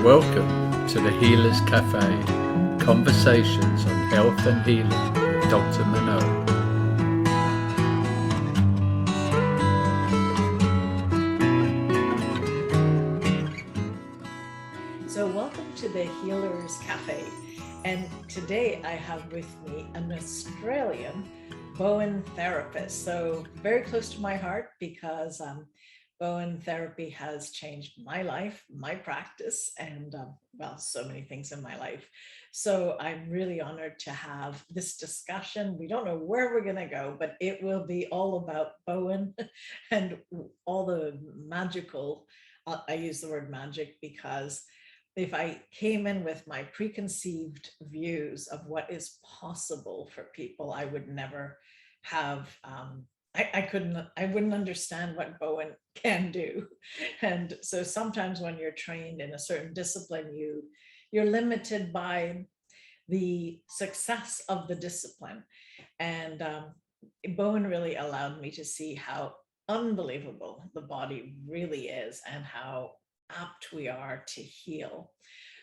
Welcome to the Healers Café, conversations on health and healing with Dr. Manon. So welcome to the Healers Café, and today I have with me an Australian Bowen Therapist. So very close to my heart because Bowen Therapy has changed my life, my practice, and so many things in my life. So I'm really honored to have this discussion. We don't know where we're going to go, but it will be all about Bowen and all the magical, I use the word magic because if I came in with my preconceived views of what is possible for people, I would never have, I wouldn't understand what Bowen can do. And so sometimes when you're trained in a certain discipline, you're limited by the success of the discipline. And Bowen really allowed me to see how unbelievable the body really is and how apt we are to heal.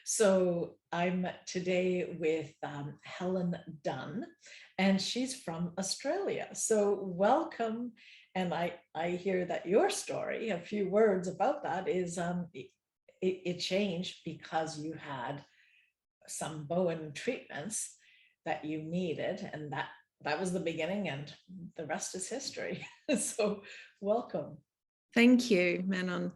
So I'm today with Helen Dunne, and she's from Australia. So welcome. And I hear that your story, a few words about that is it changed because you had some Bowen treatments that you needed, and that was the beginning, and the rest is history. So welcome. Thank you, Manon.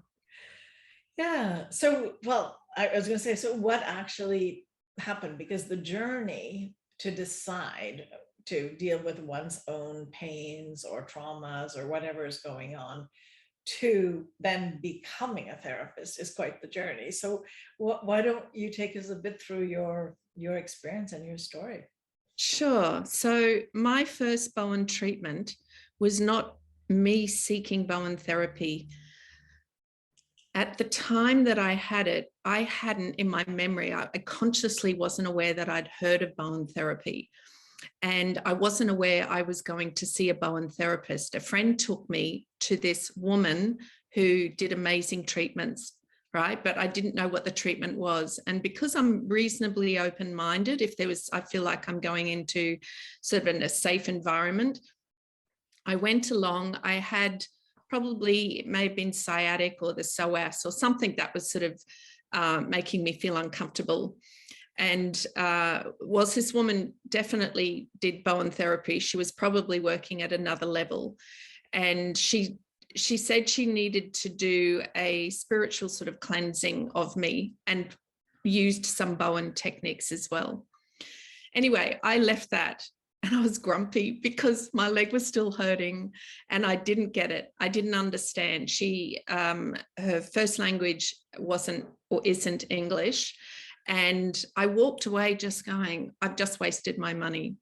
Yeah. So, well, I was going to say, so what actually happened? Because the journey to decide to deal with one's own pains or traumas or whatever is going on to then becoming a therapist is quite the journey. So why don't you take us a bit through your experience and your story? Sure. So my first Bowen treatment was not me seeking Bowen therapy. At the time that I had it, I hadn't in my memory, I consciously wasn't aware that I'd heard of Bowen therapy. And I wasn't aware I was going to see a Bowen therapist. A friend took me to this woman who did amazing treatments, right? But I didn't know what the treatment was. And because I'm reasonably open-minded, I feel like I'm going into sort of a safe environment, I went along. I had probably, it may have been sciatic or the psoas or something that was sort of making me feel uncomfortable. And whilst this woman definitely did Bowen therapy, she was probably working at another level. And she said she needed to do a spiritual sort of cleansing of me and used some Bowen techniques as well. Anyway, I left that. And I was grumpy because my leg was still hurting and I didn't get it. I didn't understand. Her first language wasn't or isn't English. And I walked away just going, I've just wasted my money.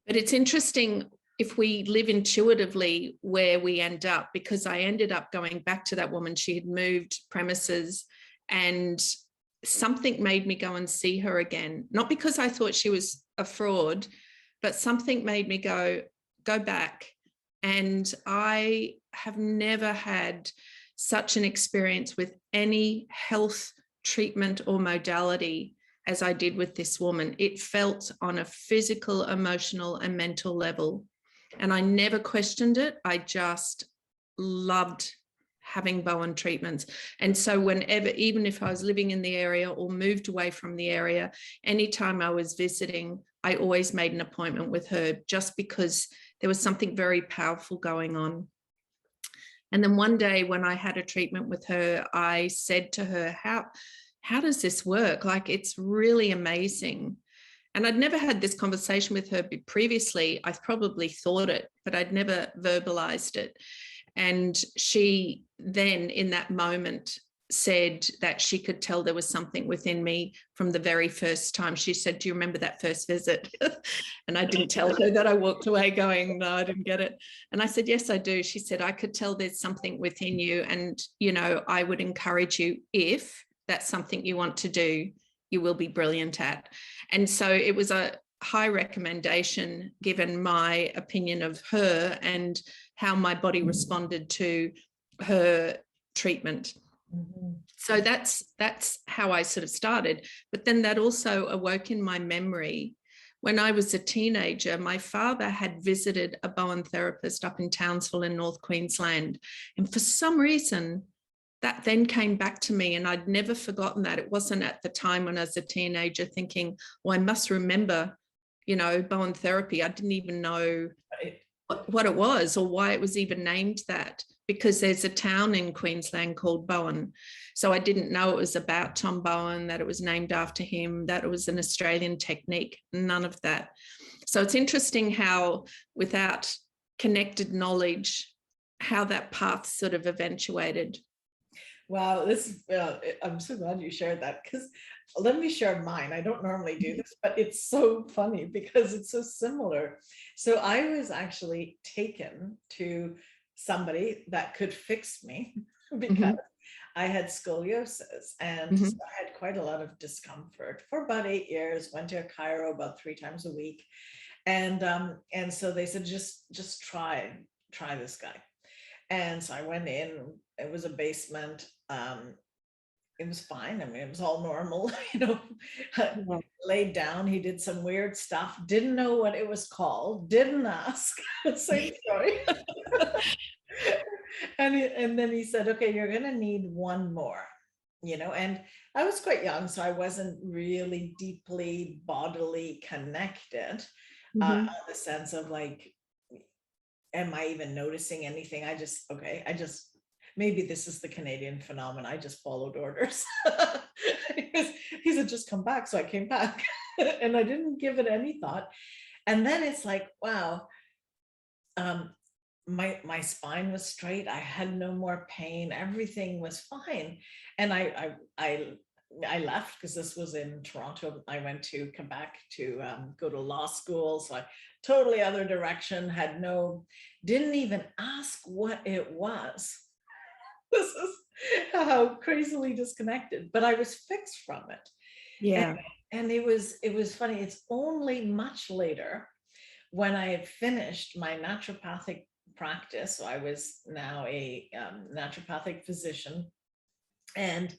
But it's interesting if we live intuitively where we end up, because I ended up going back to that woman. She had moved premises and something made me go and see her again. Not because I thought she was a fraud, but something made me go back. And I have never had such an experience with any health treatment or modality as I did with this woman. It felt on a physical, emotional, and mental level. And I never questioned it. I just loved having Bowen treatments. And so whenever, even if I was living in the area or moved away from the area, anytime I was visiting, I always made an appointment with her just because there was something very powerful going on. And then one day when I had a treatment with her, I said to her, how does this work? Like, it's really amazing. And I'd never had this conversation with her previously. I've probably thought it, but I'd never verbalized it. And she then in that moment said that she could tell there was something within me from the very first time. She said, do you remember that first visit? And I didn't tell her that. I walked away going, no, I didn't get it. And I said, yes, I do. She said, I could tell there's something within you. And, I would encourage you, if that's something you want to do, you will be brilliant at. And so it was a high recommendation given my opinion of her and how my body responded to her treatment. Mhm. So that's how I sort of started. But then that also awoke in my memory. When I was a teenager, my father had visited a Bowen therapist up in Townsville in North Queensland. And for some reason, that then came back to me, and I'd never forgotten that. It wasn't at the time when I was a teenager thinking, well, I must remember, Bowen therapy. I didn't even know Right. what it was or why it was even named that, because there's a town in Queensland called Bowen. So I didn't know it was about Tom Bowen, that it was named after him, that it was an Australian technique, none of that. So it's interesting how, without connected knowledge, how that path sort of eventuated. Wow, I'm so glad you shared that, because let me share mine. I don't normally do this, but it's so funny because it's so similar. So I was actually taken to somebody that could fix me because I had scoliosis, and so I had quite a lot of discomfort for about 8 years, went to a chiro about 3 times a week. And so they said, just try this guy. And so I went in, it was a basement. It was fine. I mean, it was all normal, laid down. He did some weird stuff, didn't know what it was called, didn't ask. Same story. And then he said, okay, you're going to need one more, and I was quite young, so I wasn't really deeply bodily connected, in the sense of like, am I even noticing anything? Maybe this is the Canadian phenomenon. I just followed orders. He said, just come back. So I came back and I didn't give it any thought. And then it's like, wow, my spine was straight. I had no more pain. Everything was fine. And I left because this was in Toronto. I went to Quebec to go to law school. So I totally other direction, didn't even ask what it was. This is how crazily disconnected, but I was fixed from it. Yeah. And it was funny. It's only much later, when I had finished my naturopathic practice. So I was now a naturopathic physician, and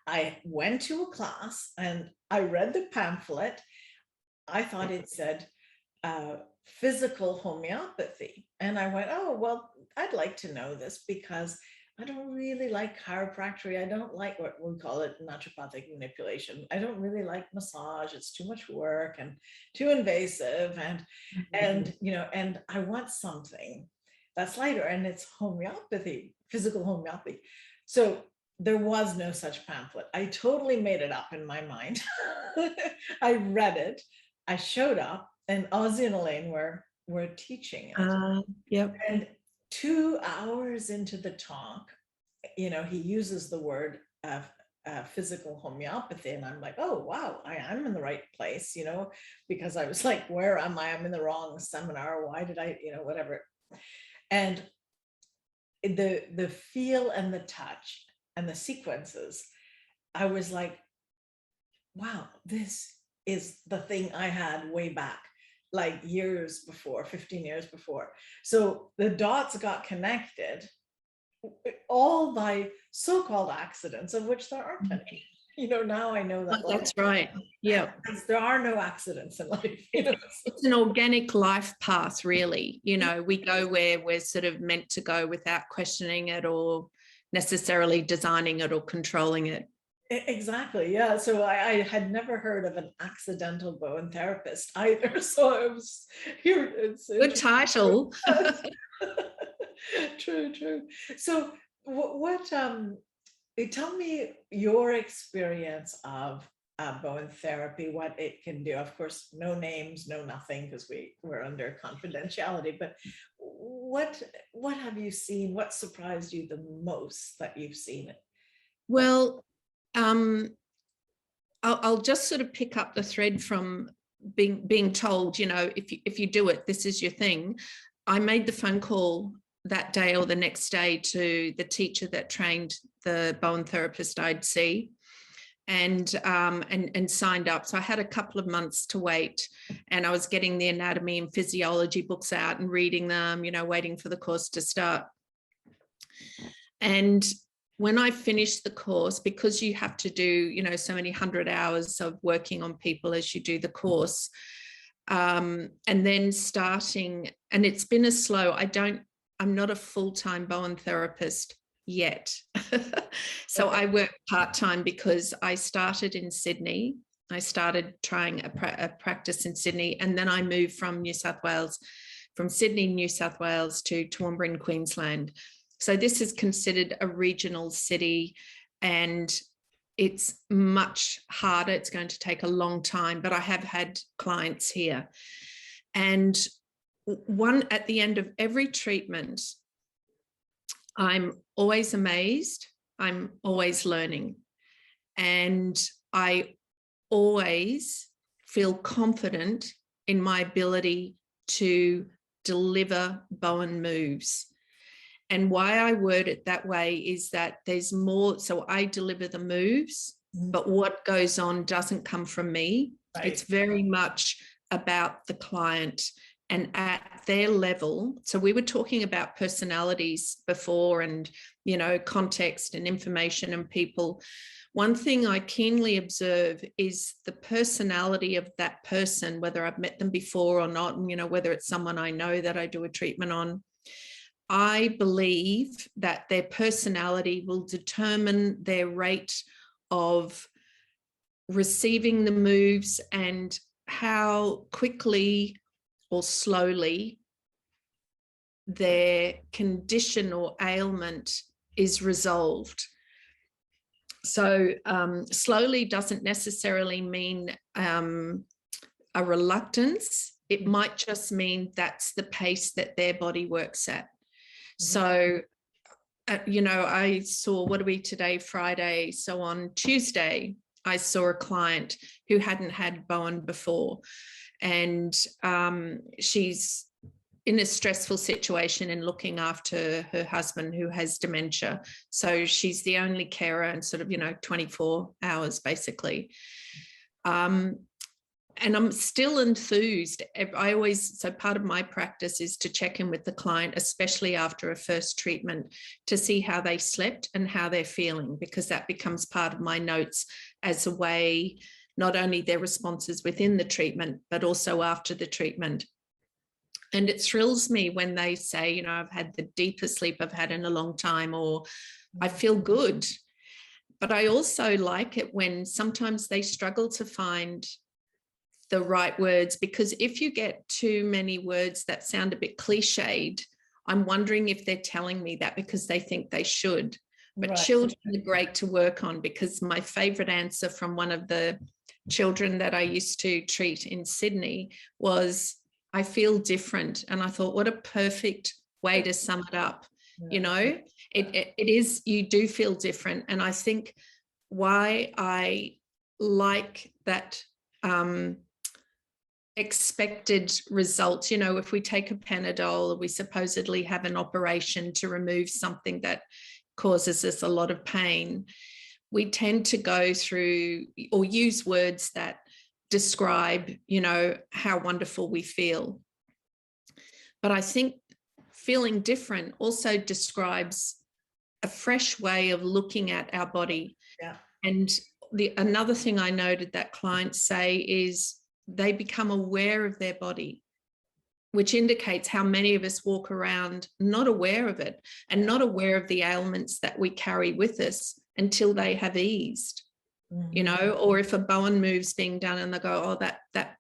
I went to a class and I read the pamphlet. I thought it said physical homeopathy. And I went, oh, well, I'd like to know this because I don't really like chiropractic. I don't like what we call it, naturopathic manipulation. I don't really like massage. It's too much work and too invasive. And I want something that's lighter, and it's homeopathy, physical homeopathy. So there was no such pamphlet. I totally made it up in my mind. I read it. I showed up, and Ozzy and Elaine were teaching it. Yep. And 2 hours into the talk, he uses the word physical homeopathy, and I'm like, oh wow, I'm in the right place, because I was like, where am I? I'm in the wrong seminar. Why did I, whatever. And the feel and the touch and the sequences, I was like, wow, this is the thing I had way back, like years before, 15 years before. So the dots got connected, all by so-called accidents, of which there aren't any. Now I know that. That's right. Yeah. There are no accidents in life. It's an organic life path, really. We go where we're sort of meant to go without questioning it or necessarily designing it or controlling it. Exactly. Yeah. So I had never heard of an accidental Bowen therapist either. So I was here. It's good title. True. So tell me your experience of Bowen therapy, what it can do. Of course, no names, no nothing, because we're under confidentiality, but what have you seen? What surprised you the most that you've seen it? Well, I'll just sort of pick up the thread from being told, if you do it, this is your thing. I made the phone call that day or the next day to the teacher that trained the Bowen therapist I'd see, and signed up. So I had a couple of months to wait, and I was getting the anatomy and physiology books out and reading them, waiting for the course to start. And when I finished the course, because you have to do, you know, so many 100 hours of working on people as you do the course, and then starting, and it's been a slow, I'm not a full-time Bowen therapist yet. So I work part-time because I started in Sydney. I started trying a practice in Sydney, and then I moved from Sydney, New South Wales to Toowoomba in Queensland. So this is considered a regional city, and it's much harder. It's going to take a long time, but I have had clients here. And at the end of every treatment, I'm always amazed. I'm always learning. And I always feel confident in my ability to deliver Bowen moves. And why I word it that way is that there's more. So I deliver the moves, but what goes on doesn't come from me. Right. It's very much about the client and at their level. So we were talking about personalities before, and, you know, context and information and people. One thing I keenly observe is the personality of that person, whether I've met them before or not, and, you know, whether it's someone I know that I do a treatment on. I believe that their personality will determine their rate of receiving the moves and how quickly or slowly their condition or ailment is resolved. So slowly doesn't necessarily mean a reluctance. It might just mean that's the pace that their body works at. So, you know, I saw, what are we today, Friday? So on Tuesday, I saw a client who hadn't had Bowen before, and she's in a stressful situation in looking after her husband who has dementia. So she's the only carer and sort of, you know, 24 hours basically. And I'm still enthused. So part of my practice is to check in with the client, especially after a first treatment, to see how they slept and how they're feeling, because that becomes part of my notes as a way, not only their responses within the treatment, but also after the treatment. And it thrills me when they say, you know, I've had the deepest sleep I've had in a long time, or I feel good. But I also like it when sometimes they struggle to find the right words, because if you get too many words that sound a bit cliched, I'm wondering if they're telling me that because they think they should. But right. Children are great to work on, because my favorite answer from one of the children that I used to treat in Sydney was, I feel different. And I thought, what a perfect way to sum it up. You know, it is, you do feel different. And I think why I like that expected results, you know, if we take a Panadol, we supposedly have an operation to remove something that causes us a lot of pain. We tend to go through or use words that describe, you know, how wonderful we feel. But I think feeling different also describes a fresh way of looking at our body. Yeah. And another thing I noted that clients say is they become aware of their body, which indicates how many of us walk around not aware of it and not aware of the ailments that we carry with us until they have eased. You know, or if a Bowen move's being done and they go, oh, that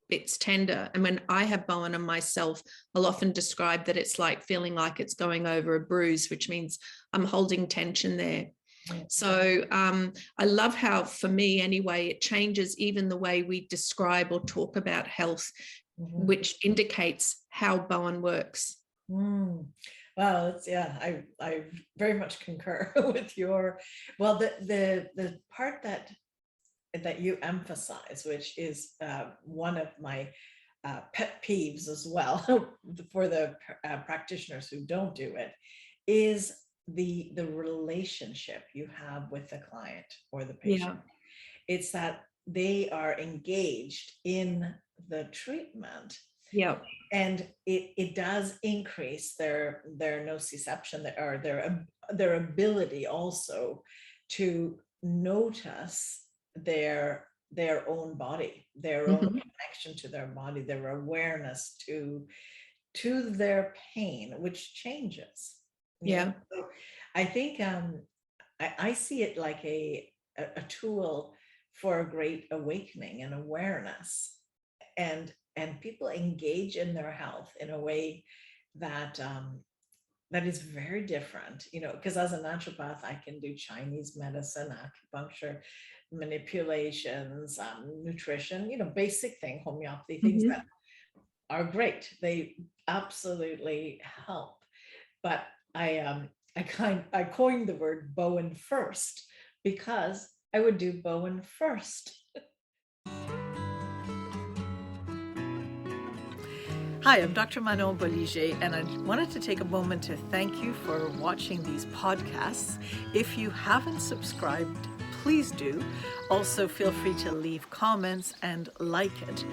bit's tender. And when I have Bowen on myself, I'll often describe that it's like feeling like it's going over a bruise, which means I'm holding tension there. So I love how, for me anyway, it changes even the way we describe or talk about health, which indicates how Bowen works. Wow, it's, yeah, I very much concur with your, well, the part that you emphasize, which is one of my pet peeves as well for the practitioners who don't do it, is the relationship you have with the client or the patient. Yeah. It's that they are engaged in the treatment Yeah. And it does increase their nociception, or their ability also to notice their own body, their own connection to their body, their awareness to their pain, which changes. Yeah. So I think I see it like a tool for a great awakening and awareness, and people engage in their health in a way that that is very different, because as a naturopath, I can do Chinese medicine, acupuncture, manipulations, nutrition, basic thing, homeopathy, things that are great. They absolutely help. But I coined the word Bowen first, because I would do Bowen first. Hi, I'm Dr. Manon Bolliger, and I wanted to take a moment to thank you for watching these podcasts. If you haven't subscribed, please do. Also, feel free to leave comments and like it.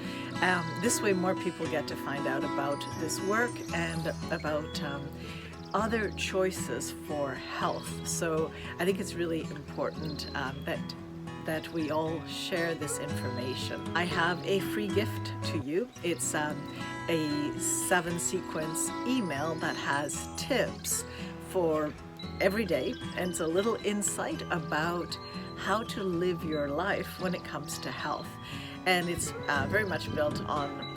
This way, more people get to find out about this work and about other choices for health. So I think it's really important that we all share this information. I have a free gift to you. It's a 7-sequence email that has tips for every day, and it's a little insight about how to live your life when it comes to health. And it's very much built on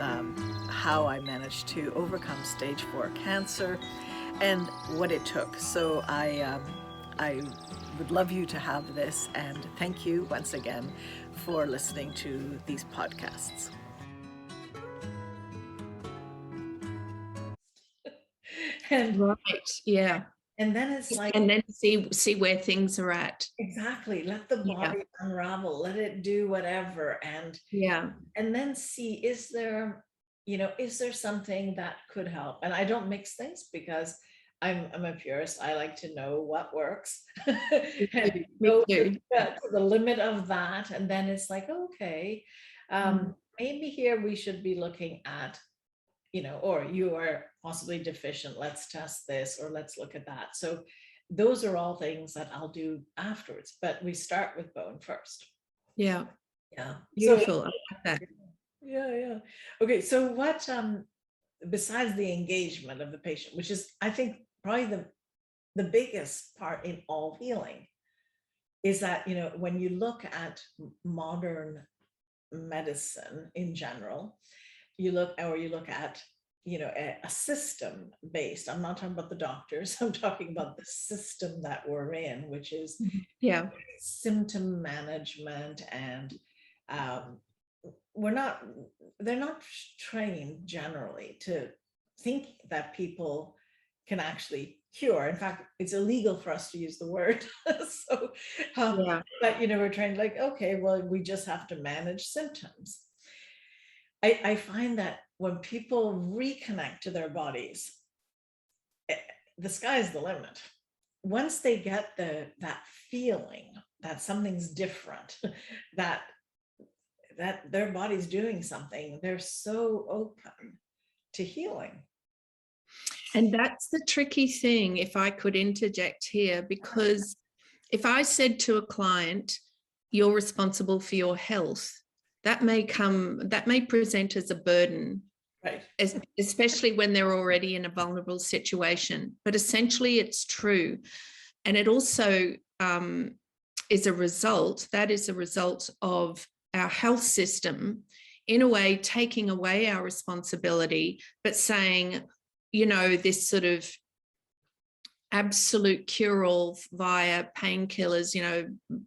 how I managed to overcome stage 4 cancer and what it took. So I would love you to have this, and thank you once again for listening to these podcasts. And Right. Yeah. And then it's like, and then see where things are at. Exactly. Let the body unravel, let it do whatever. And then see, is there something that could help? And I don't mix things, because I'm a purist. I like to know what works. And go to the limit of that. And then it's like, okay, maybe here we should be looking at, or you are possibly deficient, let's test this, or let's look at that. So those are all things that I'll do afterwards, but we start with Bowen first. Yeah. So, Beautiful. I like that. Yeah. Okay. So what, besides the engagement of the patient, which is, I think, probably the biggest part in all healing, is that, when you look at modern medicine in general, you look at, a system based, I'm not talking about the doctors, I'm talking about the system that we're in, which is symptom management. And they're not trained generally to think that people can actually cure. In fact, it's illegal for us to use the word. So, but we're trained like, okay, well, we just have to manage symptoms. I find that when people reconnect to their bodies, the sky is the limit. Once they get that feeling that something's different, that their body's doing something, they're so open to healing. And that's the tricky thing, if I could interject here, because if I said to a client, you're responsible for your health, that may present as a burden, right? Especially when they're already in a vulnerable situation. But essentially, it's true. And it also is a result of our health system, in a way, taking away our responsibility, but saying, this sort of absolute cure-all via painkillers,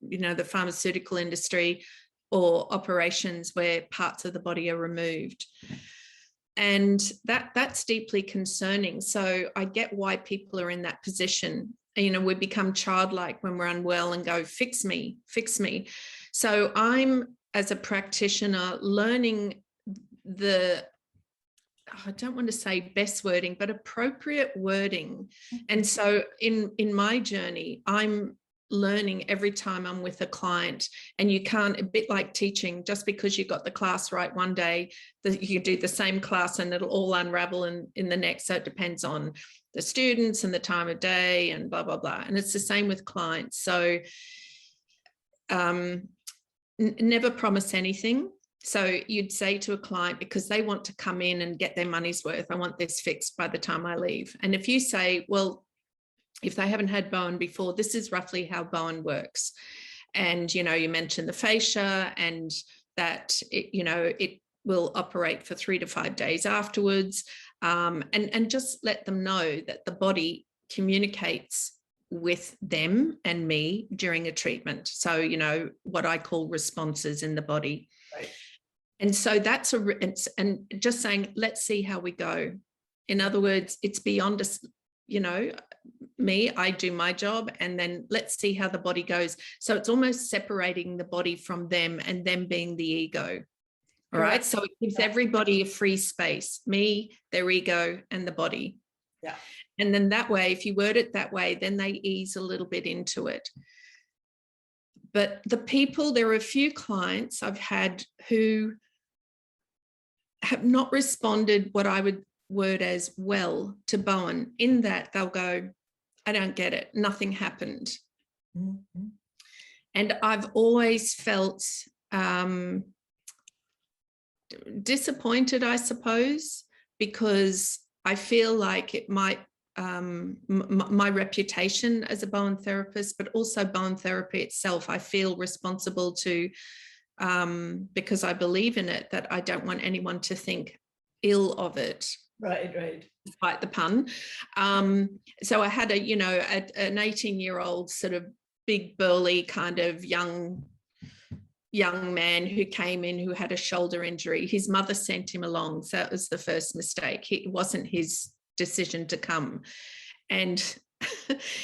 the pharmaceutical industry, or operations where parts of the body are removed. And that's deeply concerning. So I get why people are in that position. We become childlike when we're unwell and go, fix me. So I'm, as a practitioner, learning I don't want to say best wording, but appropriate wording. And so in my journey, I'm learning every time I'm with a client. And you can't, a bit like teaching, just because you got the class right one day, that you do the same class and it'll all unravel in the next. So it depends on the students and the time of day and blah, blah, blah. And it's the same with clients. So never promise anything. So you'd say to a client, because they want to come in and get their money's worth, I want this fixed by the time I leave. And if you say, well, if they haven't had Bowen before, this is roughly how Bowen works. And, you mentioned the fascia and that, it will operate for 3 to 5 days afterwards. And just let them know that the body communicates with them and me during a treatment. So, what I call responses in the body. Right. And so that's and just saying, let's see how we go. In other words, it's beyond us, me, I do my job, and then let's see how the body goes. So it's almost separating the body from them and them being the ego. All right. So it gives everybody a free space, me, their ego, and the body. Yeah. And then that way, if you word it that way, then they ease a little bit into it. But there are a few clients I've had who have not responded what I would word as well to Bowen, in that they'll go, I don't get it. Nothing happened. Mm-hmm. And I've always felt disappointed, I suppose, because I feel like it might, my reputation as a Bowen therapist, but also Bowen therapy itself, I feel responsible to, because I believe in it, that I don't want anyone to think ill of it. Right. Despite the pun. So I had an 18-year-old sort of big burly kind of young man who came in who had a shoulder injury. His mother sent him along. So that was the first mistake. It wasn't his decision to come. And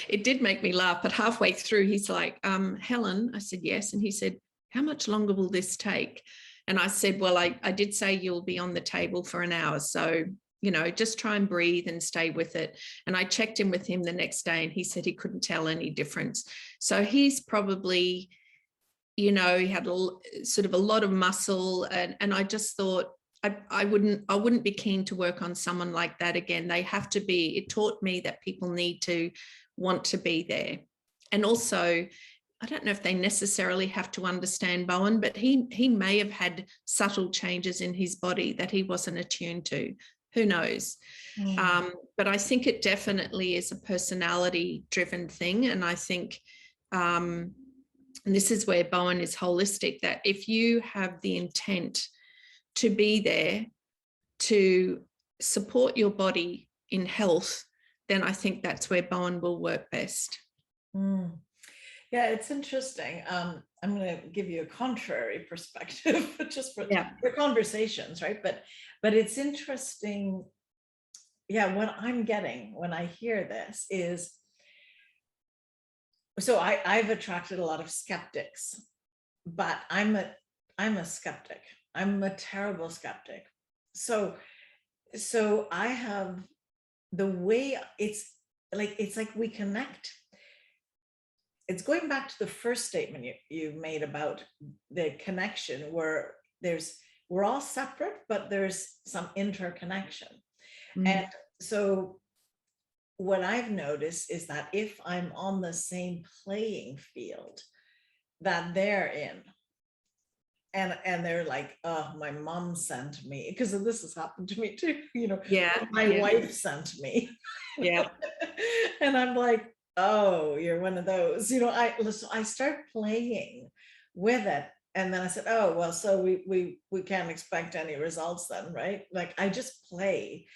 it did make me laugh, but halfway through he's like, Helen, I said, yes. And he said, how much longer will this take? And I said, well, I did say you'll be on the table for an hour. So, just try and breathe and stay with it. And I checked in with him the next day and he said he couldn't tell any difference. So he's probably, he had sort of a lot of muscle. And I just thought I wouldn't be keen to work on someone like that again. They have to be, it taught me that people need to want to be there. And also, I don't know if they necessarily have to understand Bowen, but he may have had subtle changes in his body that he wasn't attuned to. Who knows? But I think it definitely is a personality-driven thing. And I think, and this is where Bowen is holistic, that if you have the intent to be there to support your body in health, then I think that's where Bowen will work best. Yeah, it's interesting. I'm going to give you a contrary perspective, just for conversations, right? But it's interesting. Yeah, what I'm getting when I hear this is, so I've attracted a lot of skeptics, but I'm a skeptic. I'm a terrible skeptic. So I have the way it's like we connect. It's going back to the first statement you made about the connection, where we're all separate, but there's some interconnection. And so what I've noticed is that if I'm on the same playing field that they're in, and they're like, oh, my mom sent me, because this has happened to me too, my wife sent me. And I'm like, oh, you're one of those, I start playing with it. And then I said, oh, well, so we can't expect any results then, right? Like I just play.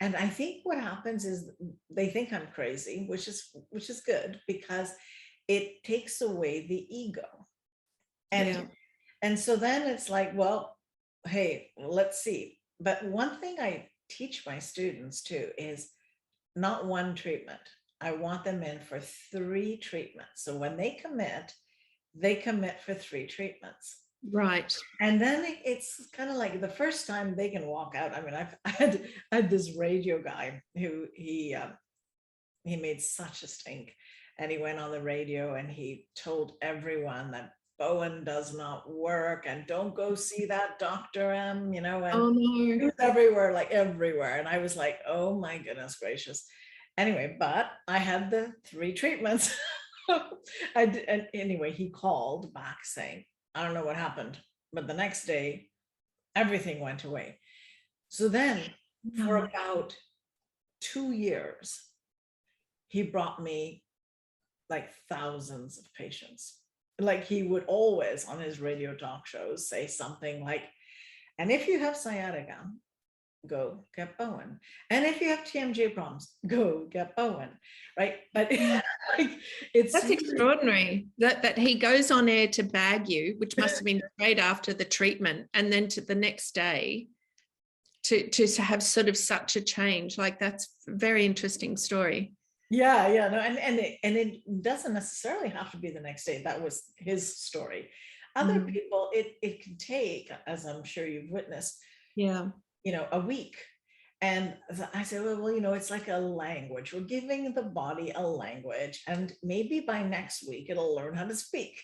And I think what happens is they think I'm crazy, which is good, because it takes away the ego. And so then it's like, well, hey, let's see. But one thing I teach my students too is not one treatment. I want them in for 3 treatments. So when they commit for 3 treatments. Right. And then it's kind of like the first time they can walk out. I mean, I had this radio guy who he made such a stink. and he went on the radio and he told everyone that Bowen does not work and don't go see that Dr. M, you know, and Oh he no. was everywhere, like everywhere. And I was like, oh my goodness gracious. Anyway, but I had the 3 treatments. And anyway, he called back saying, I don't know what happened, but the next day, everything went away. So then for about 2 years, he brought me like thousands of patients. Like he would always on his radio talk shows say something like, and if you have sciatica, go get Bowen. And if you have TMJ problems, go get Bowen. Right. But like, it's That's really extraordinary that he goes on air to bag you, which must have been straight after the treatment, and then to the next day to have sort of such a change. Like, that's a very interesting story. Yeah, no, and it doesn't necessarily have to be the next day. That was his story. Other people, it can take, as I'm sure you've witnessed, Yeah. you know, a week. And I said, well, you know, it's like a language. We're giving the body a language, and maybe by next week it'll learn how to speak.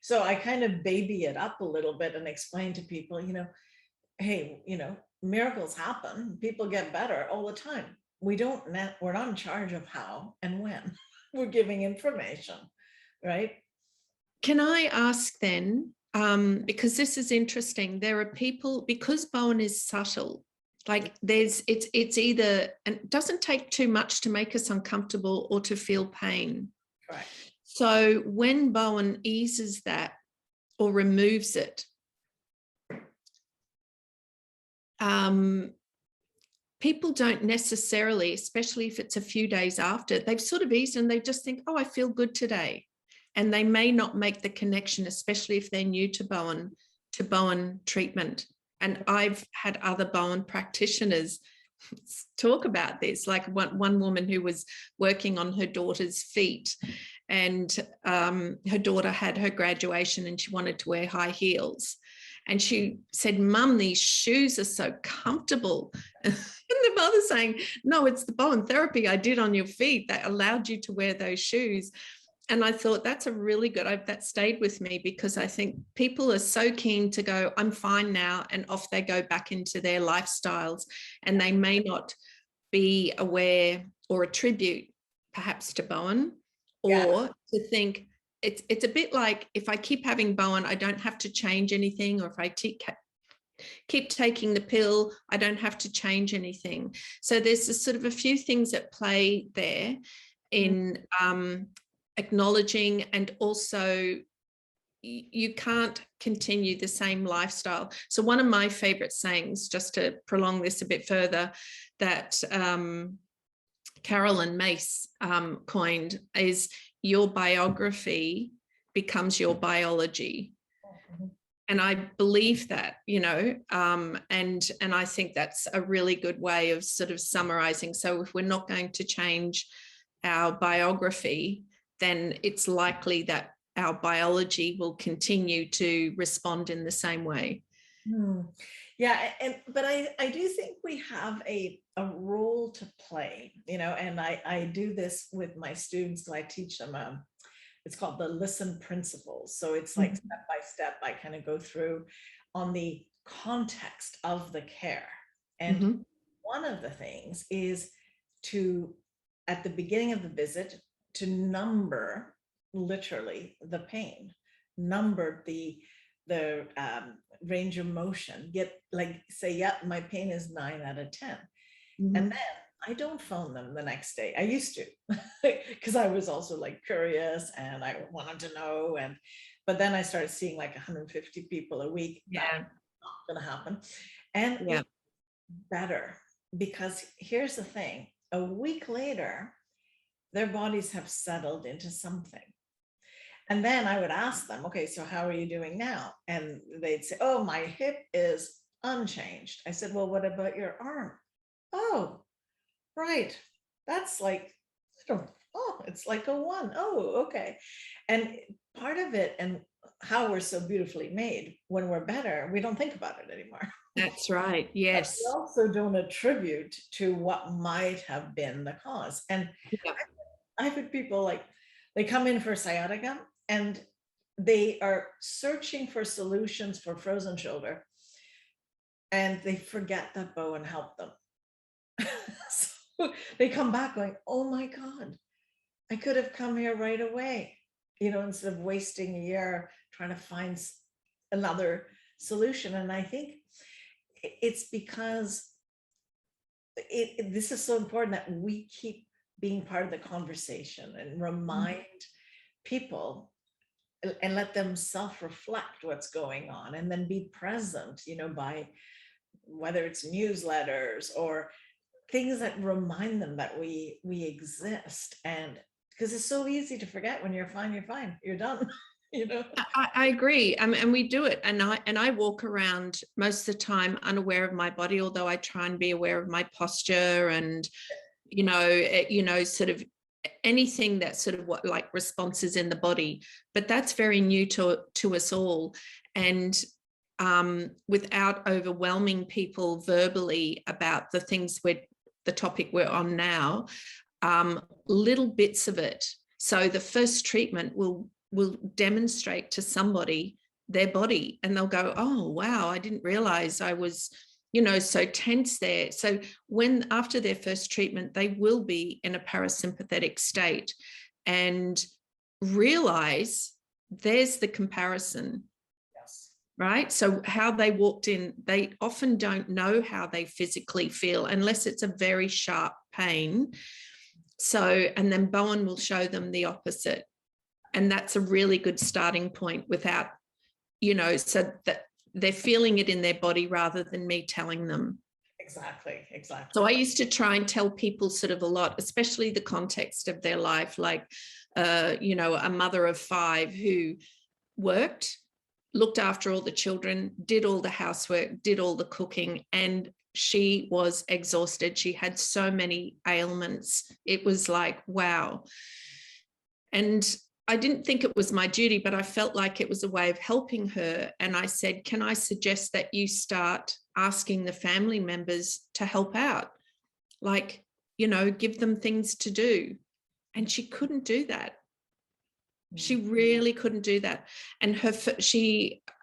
So I kind of baby it up a little bit and explain to people, you know, hey, you know, miracles happen. People get better all the time. We're not in charge of how and when. We're giving information, right? Can I ask then, because this is interesting, there are people, because Bowen is subtle, like it's either, and it doesn't take too much to make us uncomfortable or to feel pain. Correct. So when Bowen eases that or removes it, people don't necessarily, especially if it's a few days after, they've sort of eased and they just think, oh, I feel good today. And they may not make the connection, especially if they're new to Bowen treatment. And I've had other Bowen practitioners talk about this, like one woman who was working on her daughter's feet, and her daughter had her graduation and she wanted to wear high heels. And she said, Mum, these shoes are so comfortable. And the mother saying, no, it's the Bowen therapy I did on your feet that allowed you to wear those shoes. And I thought that's a really good, that stayed with me, because I think people are so keen to go, I'm fine now, and off they go back into their lifestyles, and they may not be aware or attribute perhaps to Bowen, or to think it's a bit like, if I keep having Bowen, I don't have to change anything, or if I keep taking the pill, I don't have to change anything. So there's a sort of a few things at play there in acknowledging, and also you can't continue the same lifestyle. So one of my favorite sayings, just to prolong this a bit further, that Carolyn Mace coined is, your biography becomes your biology. And I believe that, you know, and I think that's a really good way of sort of summarizing. So if we're not going to change our biography, then it's likely that our biology will continue to respond in the same way. Yeah, but I do think we have a role to play, you know, and I do this with my students. So I teach them, it's called the listen principles. So it's like step by step, I kind of go through on the context of the care. And one of the things is to, at the beginning of the visit, to number literally the pain, number the range of motion, get like, say, yeah, my pain is 9 out of 10. And then I don't phone them the next day. I used to, because I was also like curious and I wanted to know. But then I started seeing like 150 people a week. Yeah. That's not gonna happen. And it's better, because here's the thing, a week later, their bodies have settled into something. And then I would ask them, okay, so how are you doing now? And they'd say, oh, my hip is unchanged. I said, well, what about your arm? Oh, right. That's like, it's like a 1. Oh, okay. And part of it, and how we're so beautifully made, when we're better, we don't think about it anymore. That's right. Yes. But we also don't attribute to what might have been the cause. And I've had people like, They come in for sciatica and they are searching for solutions for frozen shoulder, and they forget that Bowen helped them. So they come back going, oh my God, I could have come here right away, instead of wasting a year trying to find another solution. And I think it's because this is so important that we keep being part of the conversation and remind people and let them self-reflect what's going on, and then be present, by whether it's newsletters or things that remind them that we exist. And because it's so easy to forget when you're fine, you're done. I agree. And we do it. And I walk around most of the time unaware of my body, although I try and be aware of my posture and, sort of anything that sort of what like responses in the body. But that's very new to us all. And without overwhelming people verbally about the things the topic we're on now, little bits of it. So the first treatment will demonstrate to somebody their body, and they'll go, oh, wow, I didn't realize I was, so tense there. So after their first treatment, they will be in a parasympathetic state and realize there's the comparison. Yes. Right? So how they walked in, they often don't know how they physically feel unless it's a very sharp pain. So, and then Bowen will show them the opposite. And that's a really good starting point without, so that they're feeling it in their body rather than me telling them. Exactly. So I used to try and tell people sort of a lot, especially the context of their life, like, a mother of 5 who worked, looked after all the children, did all the housework, did all the cooking, and she was exhausted. She had so many ailments. It was like, wow. And I didn't think it was my duty, but I felt like it was a way of helping her. And I said, can I suggest that you start asking the family members to help out? Like, give them things to do. And she couldn't do that. She really couldn't do that. And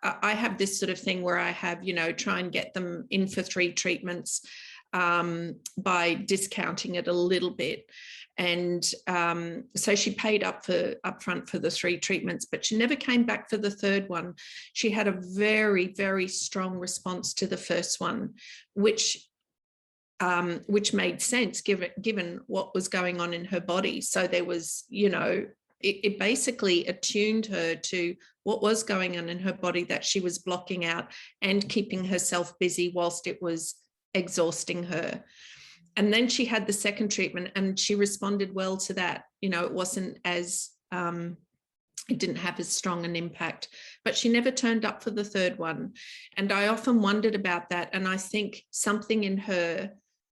I have this sort of thing where I have, try and get them in for 3 treatments by discounting it a little bit. And so she paid upfront for the 3 treatments, but she never came back for the 3rd one. She had a very, very strong response to the first one, which made sense given what was going on in her body. So there was, it basically attuned her to what was going on in her body that she was blocking out and keeping herself busy whilst it was exhausting her. And then she had the 2nd treatment and she responded well to that. It wasn't as, it didn't have as strong an impact, but she never turned up for the 3rd one. And I often wondered about that. And I think something in her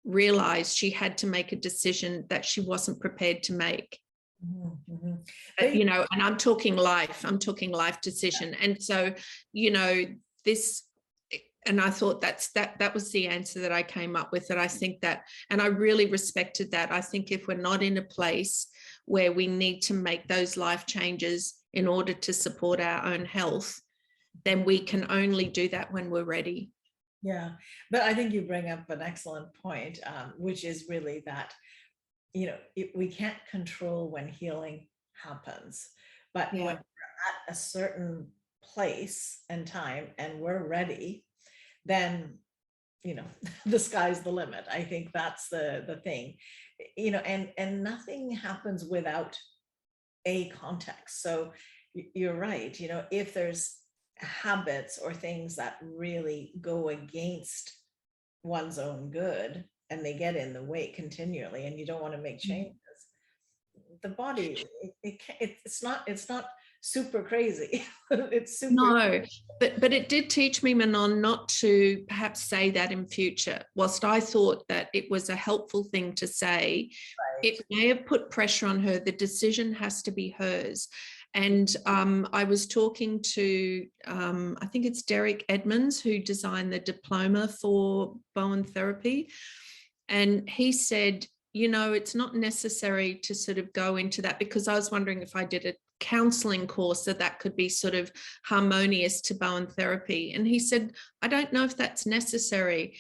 realized she had to make a decision that she wasn't prepared to make. Mm-hmm. And I'm talking life decision. And so, this, and I thought that was the answer that I came up with, that I think that, and I really respected that. I think if we're not in a place where we need to make those life changes in order to support our own health, then we can only do that when we're ready. Yeah, but I think you bring up an excellent point, which is really that, we can't control when healing happens, but when we're at a certain place and time and we're ready, then, the sky's the limit. I think that's the thing, and nothing happens without a context. So you're right, if there's habits or things that really go against one's own good and they get in the way continually and you don't want to make changes, the body, it's not super crazy. It's super. No, but it did teach me, Manon, not to perhaps say that in future. Whilst I thought that it was a helpful thing to say, right, it may have put pressure on her. The decision has to be hers. And I was talking to, I think it's Derek Edmonds, who designed the diploma for Bowen Therapy. And he said, it's not necessary to sort of go into that, because I was wondering if I did a counseling course that could be sort of harmonious to Bowen therapy. And he said, I don't know if that's necessary.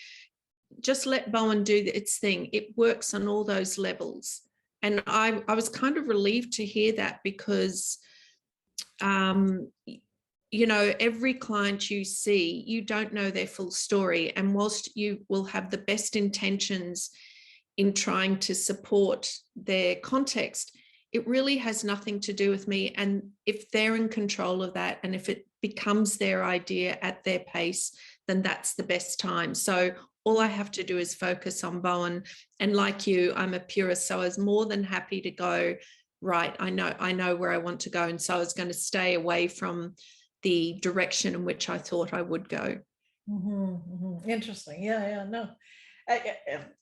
Just let Bowen do its thing. It works on all those levels. And I was kind of relieved to hear that, because every client you see, you don't know their full story. And whilst you will have the best intentions in trying to support their context, it really has nothing to do with me. And if they're in control of that, and if it becomes their idea at their pace, then that's the best time. So all I have to do is focus on Bowen. And like you, I'm a purist, so I was more than happy to go, right, I know where I want to go. And so I was going to stay away from the direction in which I thought I would go. Interesting. No.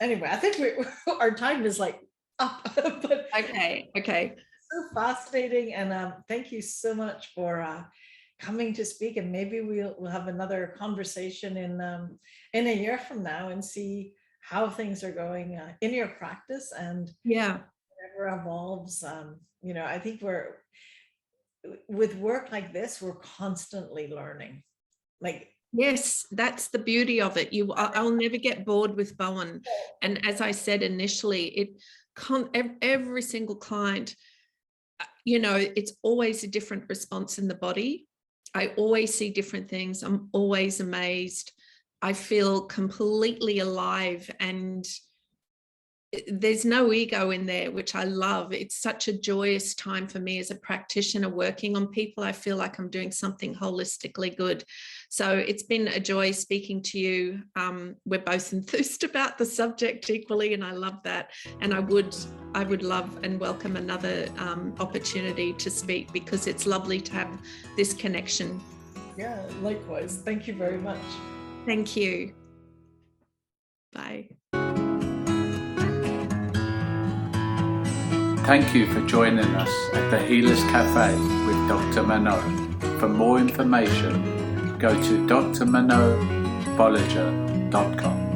Anyway, I think our time is like up. But okay. So fascinating, and thank you so much for coming to speak. And maybe we'll have another conversation in a year from now and see how things are going in your practice, and whatever evolves. I think with work like this, we're constantly learning. Yes, that's the beauty of it. I'll never get bored with Bowen. And as I said initially, every single client, it's always a different response in the body. I always see different things. I'm always amazed. I feel completely alive, and there's no ego in there, which I love. It's such a joyous time for me as a practitioner working on people. I feel like I'm doing something holistically good. So it's been a joy speaking to you. We're both enthused about the subject equally, and I love that. And I would love and welcome another opportunity to speak, because it's lovely to have this connection. Yeah, likewise. Thank you very much. Thank you. Bye. Thank you for joining us at the Healers Café with Dr. Manon. For more information, go to drmanonbolliger.com.